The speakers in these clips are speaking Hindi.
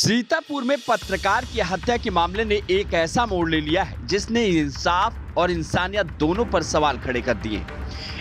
सीतापुर में पत्रकार की हत्या के मामले ने एक ऐसा मोड़ ले लिया है जिसने इंसाफ और इंसानियत दोनों पर सवाल खड़े कर दिए।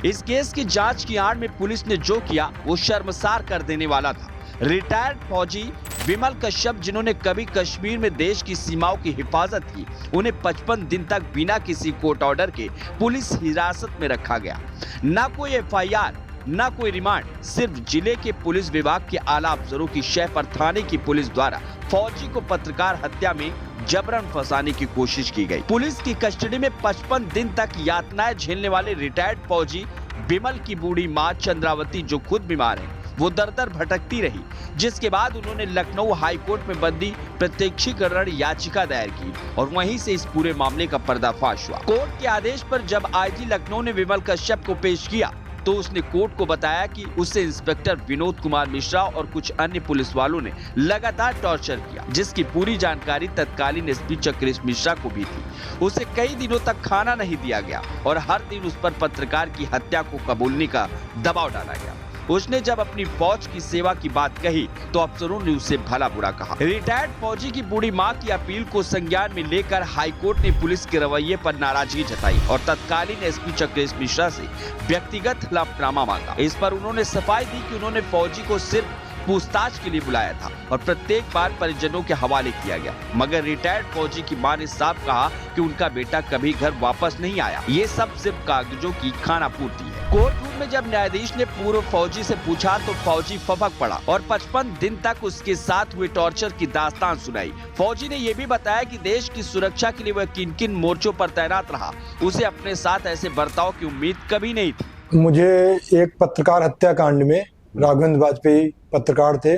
इस केस की जांच की आड़ में पुलिस ने जो किया वो शर्मसार कर देने वाला था। रिटायर्ड फौजी विमल कश्यप, जिन्होंने कभी कश्मीर में देश की सीमाओं की हिफाजत की, उन्हें 55 दिन तक बिना किसी कोर्ट ऑर्डर के पुलिस हिरासत में रखा गया। न कोई एफआईआर, न कोई रिमांड, सिर्फ जिले के पुलिस विभाग के आला अफसरों की शह पर थाने की पुलिस द्वारा फौजी को पत्रकार हत्या में जबरन फंसाने की कोशिश की गई। पुलिस की कस्टडी में 55 दिन तक यातनाएं झेलने वाले रिटायर्ड फौजी विमल की बूढ़ी मां चंद्रावती, जो खुद बीमार है, वो दर दर भटकती रही, जिसके बाद उन्होंने लखनऊ हाई कोर्ट में बंदी प्रत्यक्षीकरण याचिका दायर की और वहीं से इस पूरे मामले का पर्दाफाश हुआ। कोर्ट के आदेश पर जब आईजी लखनऊ ने विमल कश्यप को पेश किया तो उसने कोर्ट को बताया कि उसे इंस्पेक्टर विनोद कुमार मिश्रा और कुछ अन्य पुलिस वालों ने लगातार टॉर्चर किया, जिसकी पूरी जानकारी तत्कालीन एसपी चक्रेश मिश्रा को भी थी। उसे कई दिनों तक खाना नहीं दिया गया और हर दिन उस पर पत्रकार की हत्या को कबूलने का दबाव डाला गया। उसने जब अपनी फौज की सेवा की बात कही तो अफसरों ने उसे भला बुरा कहा। रिटायर्ड फौजी की बूढ़ी मां की अपील को संज्ञान में लेकर हाईकोर्ट ने पुलिस के रवैये पर नाराजगी जताई और तत्कालीन एसपी चक्रेश मिश्रा से व्यक्तिगत हलफनामा मांगा। इस पर उन्होंने सफाई दी कि उन्होंने फौजी को सिर्फ पूछताछ के लिए बुलाया था और प्रत्येक बार परिजनों के हवाले किया गया, मगर रिटायर्ड फौजी की मां ने साफ कहा कि उनका बेटा कभी घर वापस नहीं आया, ये सब सिर्फ कागजों की खाना पूर्ति है। कोर्ट रूम में जब न्यायाधीश ने पूर्व फौजी से पूछा तो फौजी फपक पड़ा और 55 दिन तक उसके साथ हुए टॉर्चर की दास्तान सुनाई। फौजी ने ये भी बताया कि देश की सुरक्षा के लिए वह किन किन मोर्चों पर तैनात रहा, उसे अपने साथ ऐसे बर्ताव की उम्मीद कभी नहीं थी। मुझे एक पत्रकार हत्याकांड में, राघवेंद्र वाजपेयी पत्रकार थे,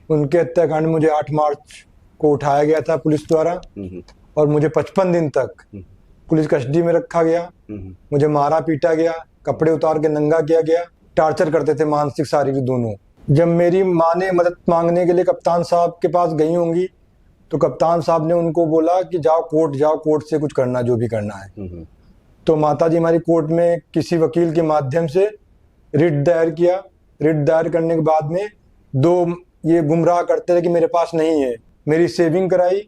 उनके हत्याकांड में मुझे 8 मार्च को उठाया गया था पुलिस द्वारा और मुझे 55 दिन तक पुलिस कस्टडी में रखा गया। मुझे मारा पीटा गया, कपड़े उतार के नंगा किया गया, टॉर्चर करते थे, मानसिक शारीरिक दोनों। जब मेरी माँ ने मदद मांगने के लिए कप्तान साहब के पास गई होंगी तो कप्तान साहब ने उनको बोला कि जाओ कोर्ट से कुछ करना, जो भी करना है। तो माताजी हमारी कोर्ट में किसी वकील के माध्यम से रिट दायर किया। रिट दायर करने के बाद में ये गुमराह करते थे कि मेरे पास नहीं है। मेरी सेविंग कराई,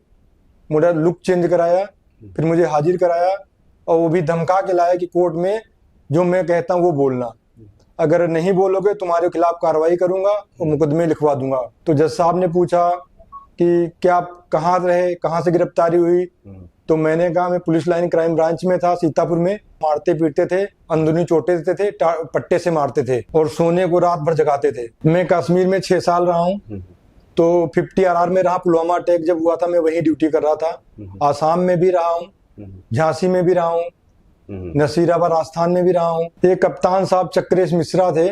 मुझे लुक चेंज कराया, फिर मुझे हाजिर कराया और वो भी धमका के लाया कि कोर्ट में जो मैं कहता हूँ वो बोलना, अगर नहीं बोलोगे तुम्हारे खिलाफ कार्रवाई करूंगा और मुकदमे लिखवा दूंगा। तो जज साहब ने पूछा कि क्या कहाँ रहे, कहाँ से गिरफ्तारी हुई, तो मैंने कहा मैं पुलिस लाइन क्राइम ब्रांच में था, सीतापुर में। मारते पीटते थे, अंदरूनी चोटें देते थे, पट्टे से मारते थे और सोने को रात भर जगाते थे। मैं कश्मीर में 6 साल रहा हूँ, तो 50 RR में रहा। पुलवामा अटैक जब हुआ था मैं वहीं ड्यूटी कर रहा था। आसाम में भी रहा हूँ, झांसी में भी रहा हूँ, नसीराबाद राजस्थान में भी रहा हूँ। एक कप्तान साहब चक्रेश मिश्रा थे,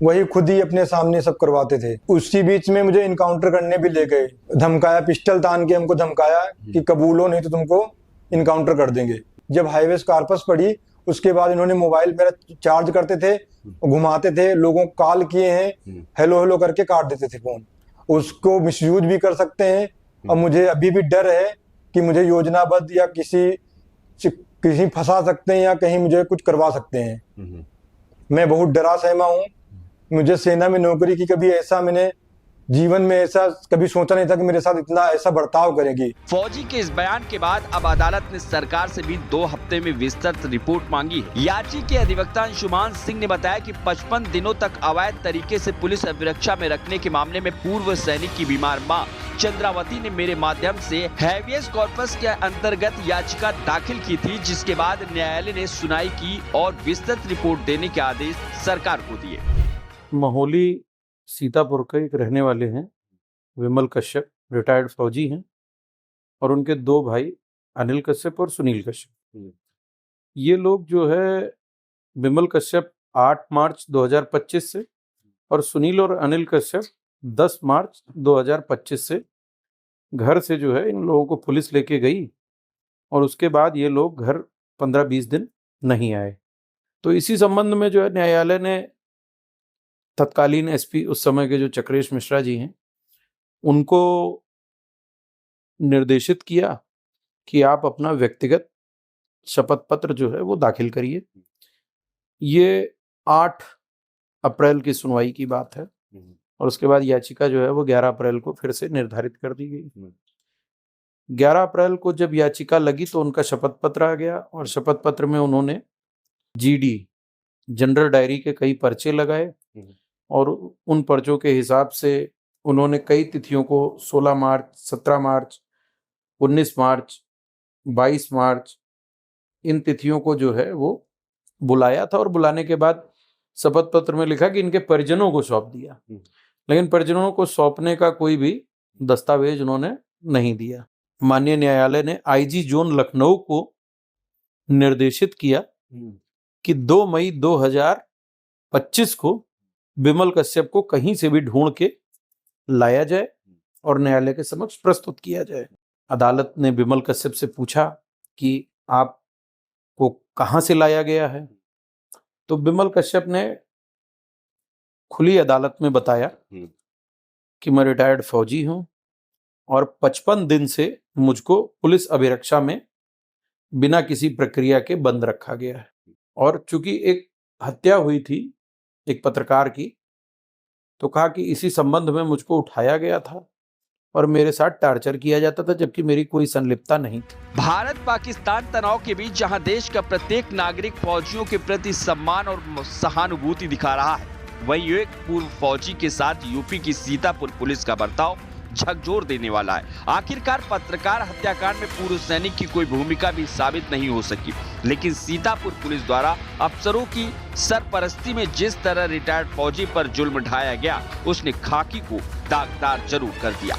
वही खुद ही अपने सामने सब करवाते थे। उसी बीच में मुझे इनकाउंटर करने भी ले गए, धमकाया, पिस्टल तान के हमको धमकाया कि कबूलो नहीं तो तुमको इनकाउंटर कर देंगे। जब हाईवे कार्पस पड़ी उसके बाद इन्होंने मोबाइल मेरा चार्ज करते थे, घुमाते थे, लोगों को कॉल किए हैं, हेलो हेलो करके काट देते थे फोन। उसको मिसयूज भी कर सकते हैं और मुझे अभी भी डर है कि मुझे योजनाबद्ध या किसी फंसा सकते हैं या कहीं मुझे कुछ करवा सकते हैं। मैं बहुत डरा सहमा हूँ। मुझे सेना में नौकरी की, कभी ऐसा मैंने जीवन में ऐसा कभी सोचा नहीं था कि मेरे साथ इतना ऐसा बर्ताव करेगी। फौजी के इस बयान के बाद अब अदालत ने सरकार से भी 2 हफ्ते में विस्तृत रिपोर्ट मांगी है। याची के अधिवक्ता अंशुमान सिंह ने बताया कि 55 दिनों तक अवैध तरीके से पुलिस अभिरक्षा में रखने के मामले में पूर्व सैनिक की बीमार मां चंद्रावती ने मेरे माध्यम से हैवियस कॉर्पस के अंतर्गत याचिका दाखिल की थी, जिसके बाद न्यायालय ने सुनवाई की और विस्तृत रिपोर्ट देने के आदेश सरकार को दिए। महोली सीतापुर के एक रहने वाले हैं विमल कश्यप, रिटायर्ड फौजी हैं, और उनके 2 भाई अनिल कश्यप और सुनील कश्यप। ये लोग जो है, विमल कश्यप 8 मार्च 2025 से और सुनील और अनिल कश्यप 10 मार्च 2025 से घर से जो है इन लोगों को पुलिस लेके गई और उसके बाद ये लोग घर 15-20 दिन नहीं आए। तो इसी संबंध में जो है न्यायालय ने तत्कालीन एसपी उस समय के जो चक्रेश मिश्रा जी हैं, उनको निर्देशित किया कि आप अपना व्यक्तिगत शपथ पत्र जो है वो दाखिल करिए। ये 8 अप्रैल की सुनवाई की बात है और उसके बाद याचिका जो है वो 11 अप्रैल को फिर से निर्धारित कर दी गई। 11 अप्रैल को जब याचिका लगी तो उनका शपथ पत्र आ गया और शपथ पत्र में उन्होंने जीडी जनरल डायरी के कई पर्चे लगाए और उन पर्चों के हिसाब से उन्होंने कई तिथियों को 16 मार्च, 17 मार्च, 19 मार्च, 22 मार्च इन तिथियों को जो है वो बुलाया था और बुलाने के बाद शपथ पत्र में लिखा कि इनके परिजनों को सौंप दिया, लेकिन परिजनों को सौंपने का कोई भी दस्तावेज उन्होंने नहीं दिया। माननीय न्यायालय ने आईजी जोन लखनऊ को निर्देशित किया कि 2 मई 2025 को विमल कश्यप को कहीं से भी ढूंढ के लाया जाए और न्यायालय के समक्ष प्रस्तुत किया जाए। अदालत ने विमल कश्यप से पूछा कि आपको कहां से लाया गया है, तो विमल कश्यप ने खुली अदालत में बताया कि मैं रिटायर्ड फौजी हूं और 55 दिन से मुझको पुलिस अभिरक्षा में बिना किसी प्रक्रिया के बंद रखा गया है और चूंकि एक हत्या हुई थी एक पत्रकार की, तो कहा कि इसी संबंध में मुझको उठाया गया था और मेरे साथ टार्चर किया जाता था जबकि मेरी कोई संलिप्तता नहीं थी। भारत पाकिस्तान तनाव के बीच जहां देश का प्रत्येक नागरिक फौजियों के प्रति सम्मान और सहानुभूति दिखा रहा है, वहीं एक पूर्व फौजी के साथ यूपी की सीतापुर पुलिस का बर्ताव झकझोर देने वाला है। आखिरकार पत्रकार हत्याकांड में पूर्व सैनिक की कोई भूमिका भी साबित नहीं हो सकी, लेकिन सीतापुर पुलिस द्वारा अफसरों की सरपरस्ती में जिस तरह रिटायर्ड फौजी पर जुल्म ढाया गया, उसने खाकी को दागदार जरूर कर दिया।